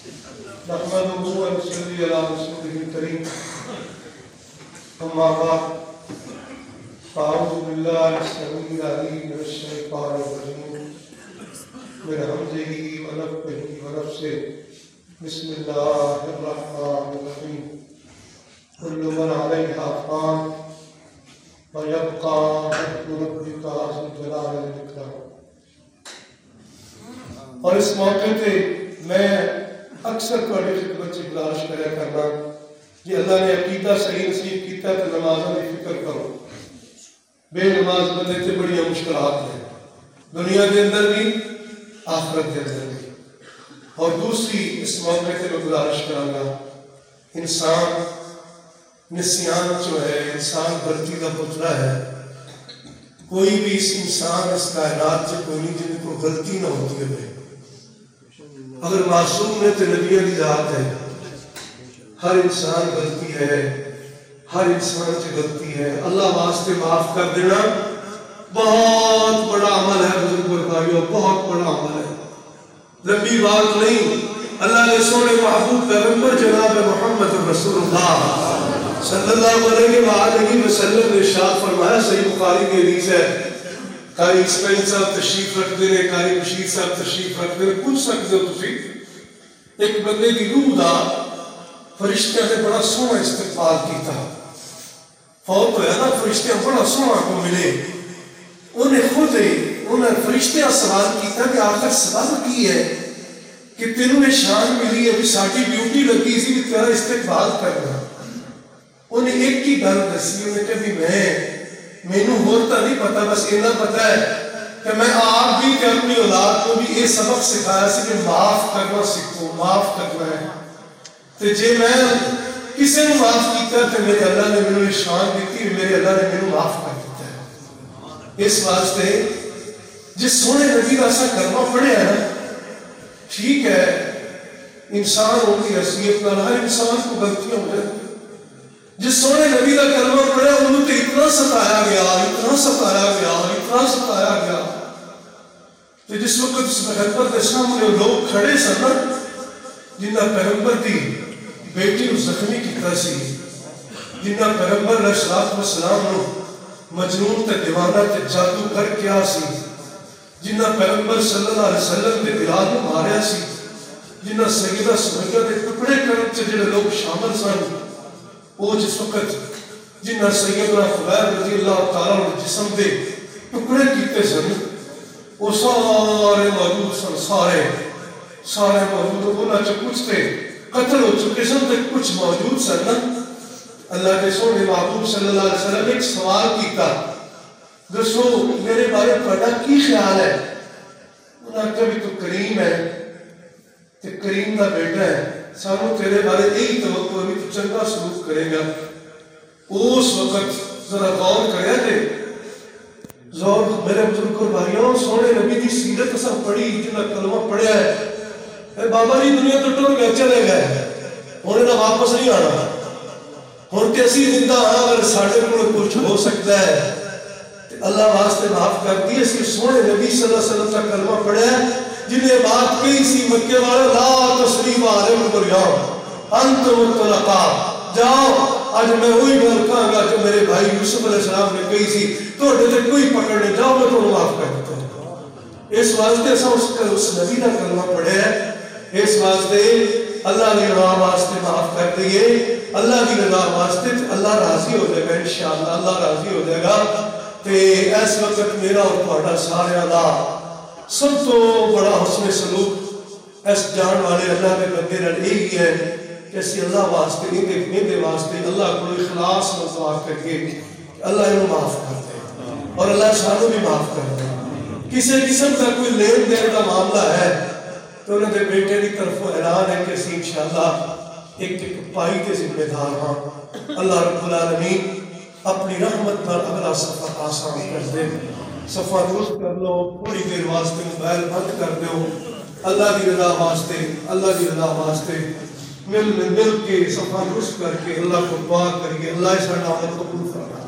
نحمده ونصلي على رسوله الكريم أما بعد فأعوذ بالله السميع العليم من الشيطان الرجيم من همزه ونفخه ونفثه بسم الله الرحمن الرحيم كل من عليها فان ويبقى وجه ربك ذو الجلال والإكرام. اور اس موقع پہ میں اکثر تھوڑے خدمت سے گزارش کریا کرنا کہ اللہ نے عقیدہ صحیح نصیب کیتا تو نمازوں کی فکر کرو. بے نماز بندے سے بڑی مشکلات ہیں دنیا کے اندر بھی آخرت کے اندر بھی. اور دوسری اس موقع سے میں گزارش کروں گا انسان نسیان جو ہے انسان غلطی کا پتلا ہے. کوئی بھی اس انسان اس کائنات سے کوئی نہیں جن کو غلطی نہ ہوتی ہے. اگر معصوم نے تو نبی کی ذات ہے. ہر انسان غلطی ہے ہر انسان سے غلطی ہے. اللہ واسطے معاف کر دینا بہت بڑا عمل ہے بزرگ اور بھائیوں بہت بڑا عمل ہے. لمبی بات نہیں. اللہ نے سونے محبوب پیغمبر جناب محمد رسول اللہ صلی اللہ علیہ وآلہ وسلم نے ارشاد فرمایا صحیح بخاری کی حدیث ہے. قاری اسماعیل صاحب تشریف رکھتے ہیں قاری بشیر صاحب تشریف رکھتے ہیں پوچھ سکتے ہو تسی ایک بندے کی روح دا فرشتیاں نے بڑا سونا استقبال کیتا. فوت ہویا نا فرشتیاں بڑا سونا کو ملے. انہیں فرشتیاں سوال کیتا کہ آخر سوال کی ہے کہ تینوں نے شان ملی ہے بھی ساڑھی ڈیوٹی لگی سی کہ تیرا استقبال کرنا. انہیں ایک ہی گل دسی. انہیں کہا بھی مینوں ہوتا نہیں پتا بس اتنا پتا ہے کہ میں آپ بھی کہ اپنی اولاد کو بھی یہ سبق سکھایا سی کہ معاف کرنا سیکھو معاف کرنا ہے. تو جے میں کسی نے معاف کیتا تو میرے اللہ نے میرے شان دیتی میرے اللہ نے میرے معاف کر دیتا ہے. اس واسطے جس سونے نبی کا ایسا کلمہ پڑھے ہے نا ٹھیک ہے انسان ہوتی حیثیت نہ ہر انسان کو غلطیاں ہو جاتی. جس سونے نبی کا کلمہ پڑھا انہوں تو اتنا ستایا گیا اتنا ستایا گیا اتنا ستایا گیا. تو جس وقت اس پیغمبر کے سامنے لوگ کھڑے سن جنہ پیغمبر کی بیٹی کو زخمی کیتا سی جنہ پیغمبر علیہ السلام نو مجنون تے دیوانہ تے جادوگر کیا سی جنہ پیغمبر صلی اللہ علیہ وسلم کے بلال کو ماریا سی جنہ سیدہ سمیہ کے ٹکڑے کرنے سے جنہ لوگ شامل سن. وہ جس وقت جنہ سیدنا خبیر رضی اللہ تعالیٰ نے جسم دے ٹکڑے کیتے سن وہ سارے موجود سن سارے موجود انہاں چ کچھ تے قتل ہو چکے سن تے کچھ موجود سن. اللہ کے سونے محبوب صلی اللہ علیہ وسلم ایک سوال کیتا دسو میرے بارے تہاڈا کی خیال ہے. انہاں کہا بھی تو کریم ہے تے کریم دا بیٹا ہے سانو تیرے بارے یہی توقع بھی تو چنگا سلوک کرے گا. اس وقت ذرا غور کریا دے زور میرے بزرگ اور بھائیوں سونے نبی دی سیرت اساں پڑھی جنہ کلمہ پڑھیا ہے اے بابا جی دنیا تو ٹر گئے چلے گئے ہن نہ واپس نہیں آنا. ہن تے اسی زندہ ہاں اگر ساڈے کول کچھ ہو سکتا ہے تے اللہ واسطے معاف کر دی. اس سونے نبی صلی اللہ علیہ وسلم کا کلمہ پڑھیا ہے جنہیں بات کہی سی مکے والے لا تسریب علیکم اليوم انتم الطلقاء. جاؤ آج میں وہی گل کہاں گا جو میرے بھائی یوسف علیہ السلام نے کہی سی تہاڈے تے کوئی پکڑ نہیں جاؤ میں تمہیں معاف کر دیتا ہوں. اس واسطے اس نبی کا کلمہ پڑھے ہے. اس واسطے اللہ کی رضا واسطے معاف کر دیے اللہ کی رضا واسطے اللہ راضی ہو جائے گا انشاءاللہ اللہ راضی ہو جائے گا. تے اس وقت میرا اور تہاڈا سارے دا سب تو بڑا حسن سلوک اس جان والے اللہ کے بندے نال یہی ہے کہ اسی اللہ واسطے نہیں واسطے اللہ کو اخلاص نال دعا کریے اللہ انہوں معاف کر دے اور اللہ سانو بھی معاف کر دے. کسی قسم کا کوئی لین دین کا معاملہ ہے تو انہوں نے بیٹے کی طرف اعلان ہے کہ اسی انشاءاللہ ایک پائی کے ذمہ دار ہاں. اللہ رب العالمین اپنی رحمت پر اگلا سفر آسان کر دے. صفحہ درست کر لو تھوڑی دیر واسطے موبائل بند کر دو اللہ کی رضا واسطے مل کے صفحہ درست کر کے اللہ کو دعا کریے اللہ اس کا نام قبول فرمائے.